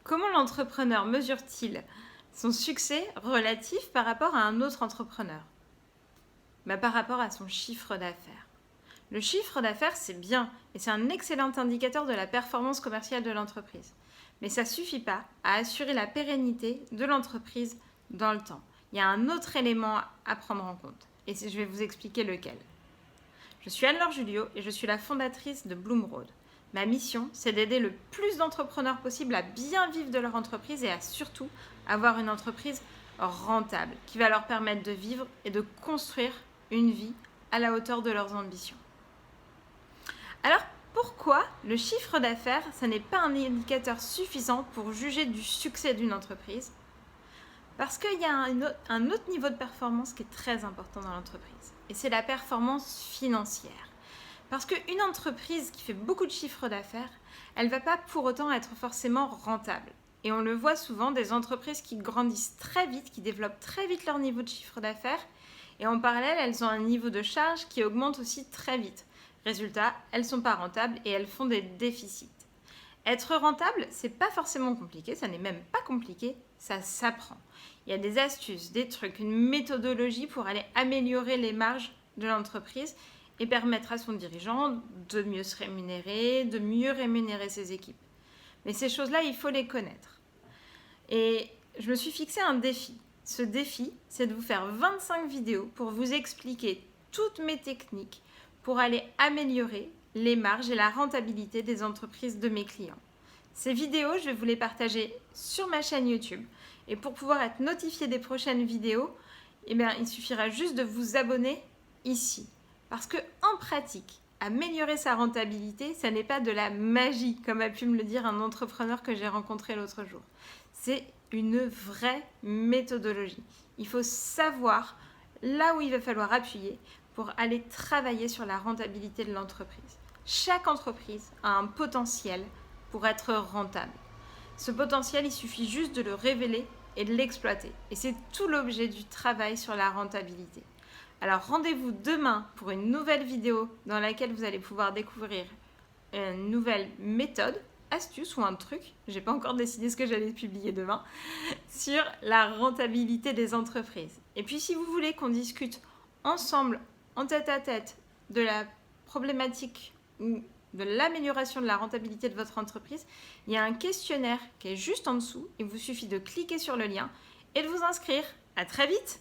Comment l'entrepreneur mesure-t-il son succès relatif par rapport à un autre entrepreneur? Par rapport à son chiffre d'affaires. Le chiffre d'affaires, c'est bien et c'est un excellent indicateur de la performance commerciale de l'entreprise. Mais ça ne suffit pas à assurer la pérennité de l'entreprise dans le temps. Il y a un autre élément à prendre en compte et je vais vous expliquer lequel. Je suis Anne-Laure Julliot et je suis la fondatrice de Bloomroad. Ma mission, c'est d'aider le plus d'entrepreneurs possible à bien vivre de leur entreprise et à surtout avoir une entreprise rentable qui va leur permettre de vivre et de construire une vie à la hauteur de leurs ambitions. Alors, pourquoi le chiffre d'affaires, ça n'est pas un indicateur suffisant pour juger du succès d'une entreprise? Parce qu'il y a un autre niveau de performance qui est très important dans l'entreprise. Et c'est la performance financière. Parce qu'une entreprise qui fait beaucoup de chiffre d'affaires, elle ne va pas pour autant être forcément rentable. Et on le voit souvent, des entreprises qui grandissent très vite, qui développent très vite leur niveau de chiffre d'affaires. Et en parallèle, elles ont un niveau de charge qui augmente aussi très vite. Résultat, elles ne sont pas rentables et elles font des déficits. Être rentable, c'est pas forcément compliqué, ça n'est même pas compliqué, ça s'apprend. Il y a des astuces, des trucs, une méthodologie pour aller améliorer les marges de l'entreprise et permettre à son dirigeant de mieux se rémunérer, de mieux rémunérer ses équipes. Mais ces choses-là, il faut les connaître. Et je me suis fixé un défi. Ce défi, c'est de vous faire 25 vidéos pour vous expliquer toutes mes techniques pour aller améliorer les marges et la rentabilité des entreprises de mes clients. Ces vidéos, je vais vous les partager sur ma chaîne YouTube. Et pour pouvoir être notifié des prochaines vidéos, il suffira juste de vous abonner ici. Parce qu'en pratique, améliorer sa rentabilité, ça n'est pas de la magie, comme a pu me le dire un entrepreneur que j'ai rencontré l'autre jour. C'est une vraie méthodologie. Il faut savoir là où il va falloir appuyer pour aller travailler sur la rentabilité de l'entreprise. Chaque entreprise a un potentiel pour être rentable. Ce potentiel, il suffit juste de le révéler et de l'exploiter. Et c'est tout l'objet du travail sur la rentabilité. Alors rendez-vous demain pour une nouvelle vidéo dans laquelle vous allez pouvoir découvrir une nouvelle méthode, astuce ou un truc, j'ai pas encore décidé ce que j'allais publier demain, sur la rentabilité des entreprises. Et puis si vous voulez qu'on discute ensemble, en tête à tête, de la problématique ou de l'amélioration de la rentabilité de votre entreprise, il y a un questionnaire qui est juste en dessous. Il vous suffit de cliquer sur le lien et de vous inscrire. À très vite!